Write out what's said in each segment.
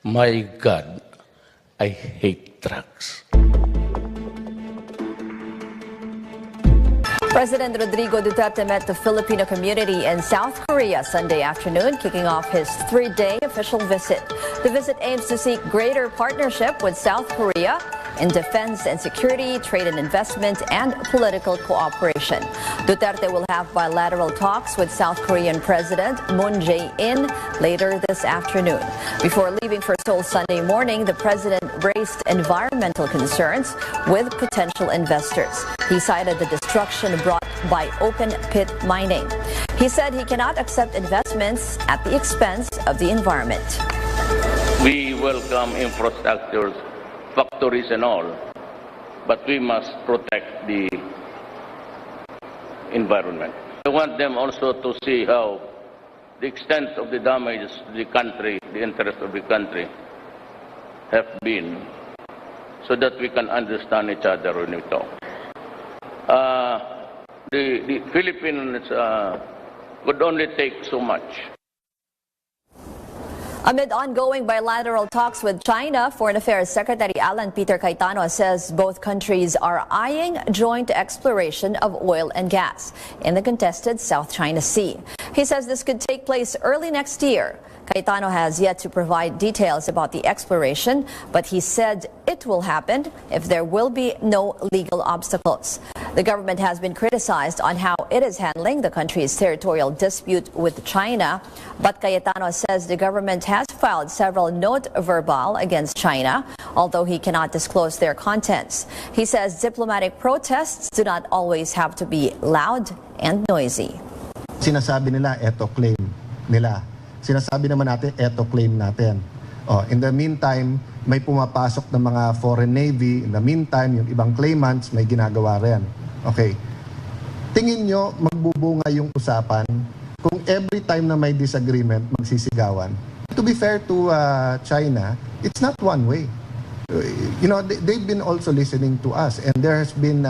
My God, I hate drugs. President Rodrigo Duterte met the Filipino community in South Korea Sunday afternoon, kicking off his 3-day official visit. The visit aims to seek greater partnership with South Korea in defense and security, trade and investment, and political cooperation. Duterte will have bilateral talks with South Korean President Moon Jae-in later this afternoon. Before leaving for Seoul Sunday morning, the president raised environmental concerns with potential investors. He cited the destruction brought by open-pit mining. He said he cannot accept investments at the expense of the environment. We welcome infrastructures, factories and all, but we must protect the environment. I want them also to see how the extent of the damage to the country, the interest of the country, have been, so that we can understand each other when we talk. The Philippines could only take so much. Amid ongoing bilateral talks with China, Foreign Affairs Secretary Alan Peter Cayetano says both countries are eyeing joint exploration of oil and gas in the contested South China Sea. He says this could take place early next year. Cayetano has yet to provide details about the exploration, but he said it will happen if there will be no legal obstacles. The government has been criticized on how it is handling the country's territorial dispute with China, but Cayetano says the government has filed several note verbal against China, although he cannot disclose their contents. He says diplomatic protests do not always have to be loud and noisy. Sinasabi nila, eto claim nila. Sinasabi naman natin, eto claim natin. In the meantime, may pumapasok ng mga foreign navy. In the meantime, yung ibang claimants may ginagawa rin. Okay. Tingin nyo, magbubunga yung usapan kung every time na may disagreement, magsisigawan. To be fair to China, it's not one way. You know, they've been also listening to us, and there has been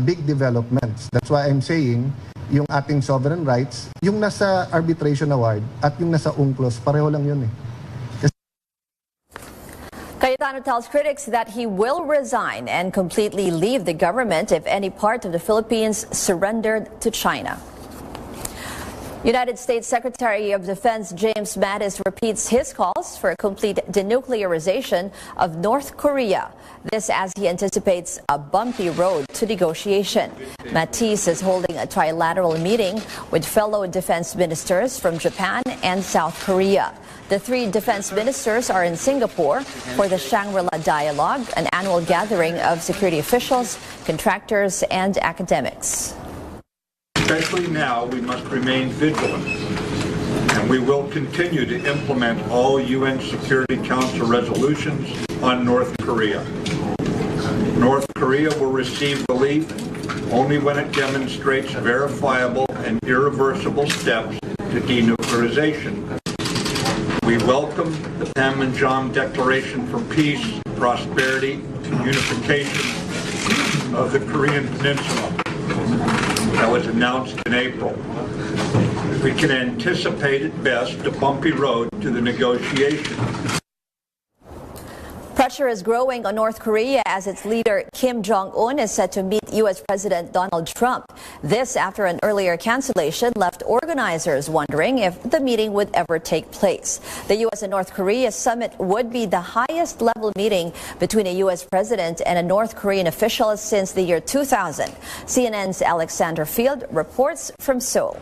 big developments. That's why I'm saying, yung ating sovereign rights, yung nasa arbitration award at yung nasa UNCLOS, pareho lang yun eh. Cayetano tells critics that he will resign and completely leave the government if any part of the Philippines surrendered to China. United States Secretary of Defense James Mattis repeats his calls for a complete denuclearization of North Korea. This as he anticipates a bumpy road to negotiation. Mattis is holding a trilateral meeting with fellow defense ministers from Japan and South Korea. The three defense ministers are in Singapore for the Shangri-La Dialogue, an annual gathering of security officials, contractors, and academics. Especially now, we must remain vigilant, and we will continue to implement all UN Security Council resolutions on North Korea. North Korea will receive relief only when it demonstrates verifiable and irreversible steps to denuclearization. We welcome the Panmunjom Declaration for Peace, Prosperity, and Unification of the Korean Peninsula that was announced in April. We can anticipate at best a bumpy road to the negotiation. Pressure is growing on North Korea as its leader Kim Jong-un is set to meet U.S. President Donald Trump. This after an earlier cancellation left organizers wondering if the meeting would ever take place. The U.S. and North Korea summit would be the highest level meeting between a U.S. president and a North Korean official since the year 2000. CNN's Alexander Field reports from Seoul.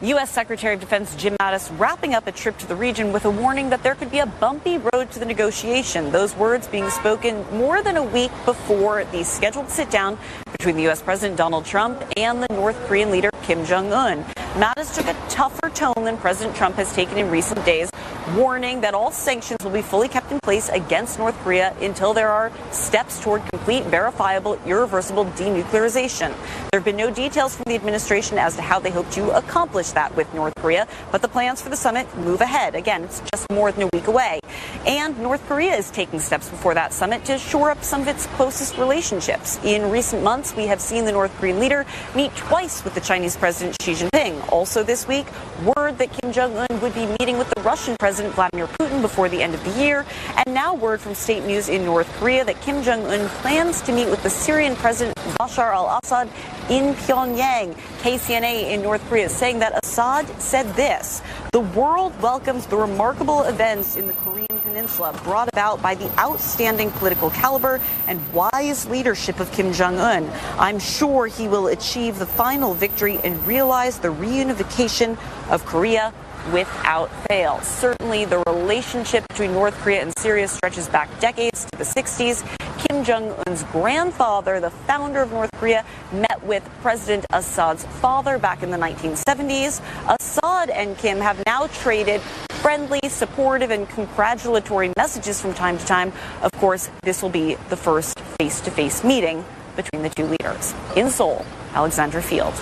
U.S. Secretary of Defense Jim Mattis wrapping up a trip to the region with a warning that there could be a bumpy road to the negotiation. Those words being spoken more than a week before the scheduled sit-down between the U.S. President Donald Trump and the North Korean leader Kim Jong-un. Mattis took a tougher tone than President Trump has taken in recent days, warning that all sanctions will be fully kept in place against North Korea until there are steps toward complete, verifiable, irreversible denuclearization. There have been no details from the administration as to how they hope to accomplish that with North Korea, but the plans for the summit move ahead. Again, it's just more than a week away. And North Korea is taking steps before that summit to shore up some of its closest relationships. In recent months, we have seen the North Korean leader meet twice with the Chinese President Xi Jinping. Also this week, word that Kim Jong-un would be meeting with the Russian President Vladimir Putin before the end of the year. And now word from state news in North Korea that Kim Jong-un plans to meet with the Syrian President Bashar al-Assad in Pyongyang. KCNA in North Korea is saying that Assad said this: "The world welcomes the remarkable events in the Korean Peninsula brought about by the outstanding political caliber and wise leadership of Kim Jong-un. I'm sure he will achieve the final victory and realize the reunification of Korea without fail." Certainly, the relationship between North Korea and Syria stretches back decades to the 60s. Kim Jong-un's grandfather, the founder of North Korea, met with President Assad's father back in the 1970s. Assad and Kim have now traded friendly, supportive, and congratulatory messages from time to time. Of course, this will be the first face-to-face meeting between the two leaders. In Seoul, Alexandra Field.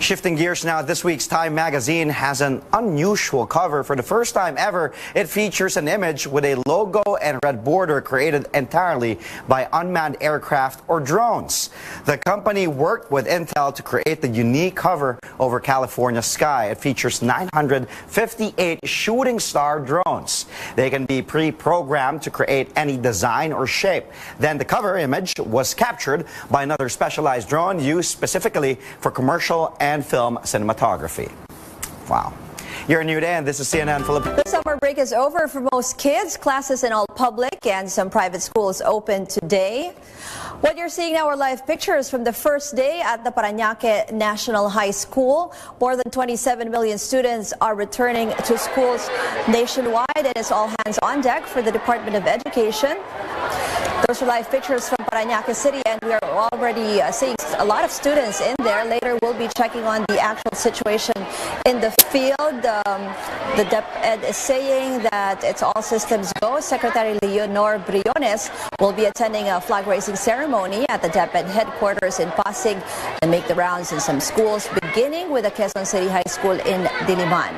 Shifting gears now, this week's Time magazine has an unusual cover. For the first time ever, it features an image with a logo and red border created entirely by unmanned aircraft or drones. The company worked with Intel to create the unique cover over California's sky. It features 958 shooting star drones. They can be pre-programmed to create any design or shape. Then the cover image was captured by another specialized drone used specifically for commercial and film cinematography. Wow. You're new day, and this is CNN Philippines. The summer break is over for most kids. Classes in all public and some private schools open today. What you're seeing now are live pictures from the first day at the Parañaque National High School. More than 27 million students are returning to schools nationwide, and it's all hands on deck for the Department of Education. Those are live pictures from Parañaque City, and we are already seeing a lot of students in there. Later, we'll be checking on the actual situation in the field. The DepEd is saying that it's all systems go. Secretary Leonor Briones will be attending a flag-raising ceremony at the DepEd headquarters in Pasig and make the rounds in some schools, beginning with the Quezon City High School in Diliman.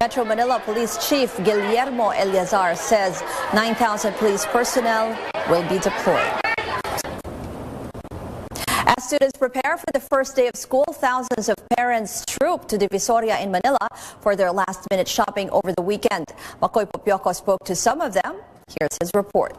Metro Manila Police Chief Guillermo Eliazar says 9,000 police personnel will be deployed. As students prepare for the first day of school, thousands of parents troop to Divisoria in Manila for their last-minute shopping over the weekend. Makoy Popioco spoke to some of them. Here's his report.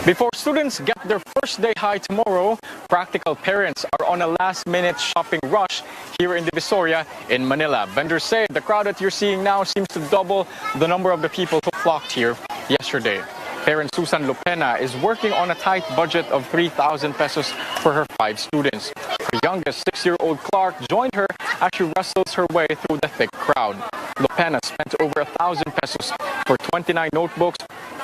Before students get their first day high tomorrow, practical parents are on a last-minute shopping rush here in Divisoria in Manila. Vendors say the crowd that you're seeing now seems to double the number of the people who flocked here yesterday. Parent Susan Lopena is working on a tight budget of 3,000 pesos for her 5 students. Her youngest 6-year-old Clark joined her as she wrestles her way through the thick crowd. Lopena spent over 1,000 pesos for 29 notebooks,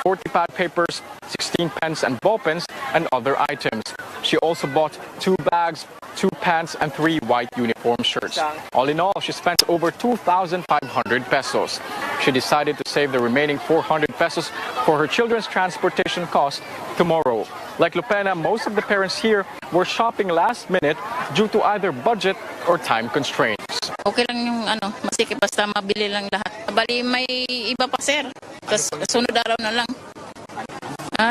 40 pad papers, 16 pens and ball pens, and other items. She also bought 2 bags, 2 pants, and 3 white uniform shirts. All in all, she spent over 2,500 pesos. She decided to save the remaining 400 pesos for her children's transportation cost tomorrow. Like Lupena, most of the parents here were shopping last minute due to either budget or time constraints. Okay lang yung masikip basta mabili lang lahat. Bali may iba pa sir. Tapos sunod araw na lang.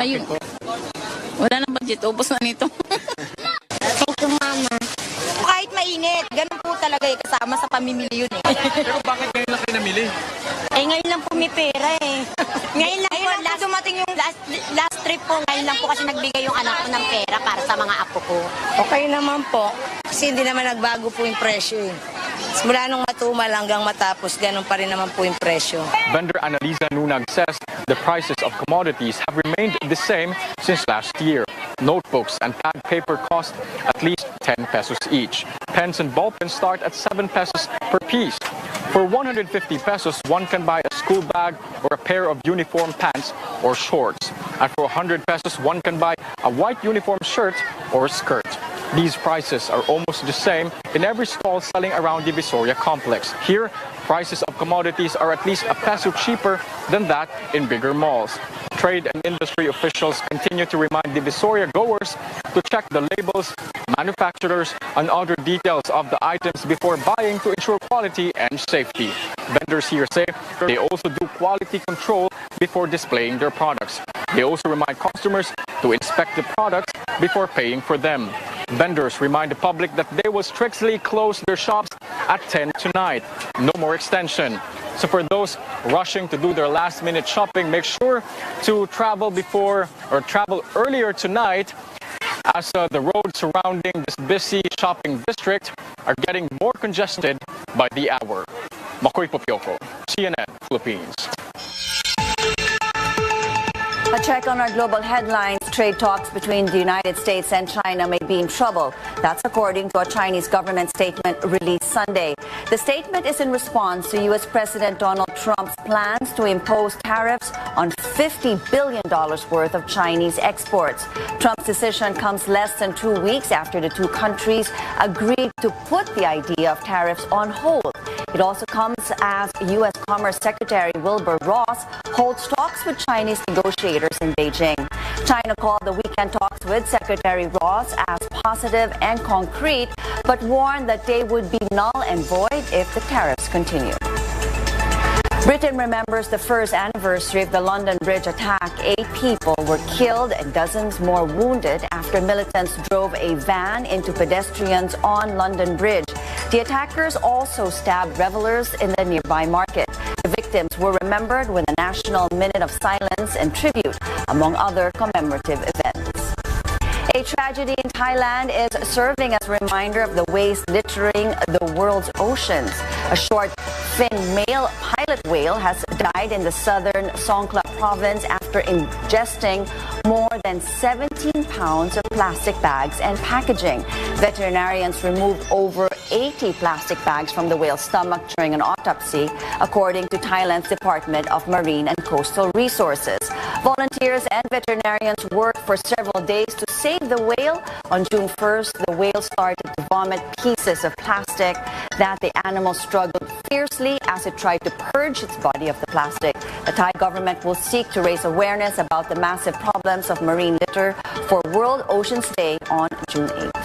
Yun. Wala na budget, ubos na nito. Thank you, Mama. Kahit mainit, ganun po talaga kasama sa pamimili yun eh. Pero bakit ngayon lang kayo namili? Ngayon lang po may pera eh. Ngayon lang po, last dumating yung last trip po, ngayon lang po kasi nagbigay yung anak ko ng pera para sa mga apo ko. Okay naman po, kasi hindi naman nagbago po yung presyo eh. Mula nung matumal hanggang matapos, ganun pa rin naman po yung presyo. Vendor Annalisa Nunag says the prices of commodities have remained the same since last year. Notebooks and pad paper cost at least 10 pesos each. Pens and ball pens start at 7 pesos per piece. For 150 pesos, one can buy a school bag or a pair of uniform pants or shorts. And for 100 pesos, one can buy a white uniform shirt or skirt. These prices are almost the same in every stall selling around the Divisoria complex. Here, prices of commodities are at least a peso cheaper than that in bigger malls. Trade and industry officials continue to remind Divisoria goers to check the labels, manufacturers, and other details of the items before buying to ensure quality and safety. Vendors here say they also do quality control before displaying their products. They also remind customers to inspect the products before paying for them. Vendors remind the public that they will strictly close their shops at 10 tonight. No more extension. So for those rushing to do their last-minute shopping, make sure to travel earlier tonight, as the roads surrounding this busy shopping district are getting more congested by the hour. Makoy Popioko, CNN Philippines. A check on our global headlines. Trade talks between the United States and China may be in trouble. That's according to a Chinese government statement released Sunday. The statement is in response to U.S. President Donald Trump's plans to impose tariffs on $50 billion worth of Chinese exports. Trump's decision comes less than 2 weeks after the two countries agreed to put the idea of tariffs on hold. It also comes as U.S. Commerce Secretary Wilbur Ross holds talks with Chinese negotiators in Beijing. China called the weekend talks with Secretary Ross as positive and concrete, but warned that they would be null and void if the tariffs continue. Britain remembers the first anniversary of the London Bridge attack. 8 people were killed and dozens more wounded after militants drove a van into pedestrians on London Bridge. The attackers also stabbed revelers in the nearby market. The victims were remembered with a National Minute of Silence and Tribute, among other commemorative events. A tragedy in Thailand is serving as a reminder of the waste littering the world's oceans. A short-fin male pilot whale has died in the southern Songkhla province after ingesting more than 17 pounds of plastic bags and packaging. Veterinarians removed over 80 plastic bags from the whale's stomach during an autopsy, according to Thailand's Department of Marine and Coastal Resources. Volunteers and veterinarians worked for several days to save the whale. On June 1st, the whale started to vomit pieces of plastic that the animal struggled fiercely as it tried to purge its body of the plastic. The Thai government will seek to raise awareness about the massive problems of marine litter for World Oceans Day on June 8th.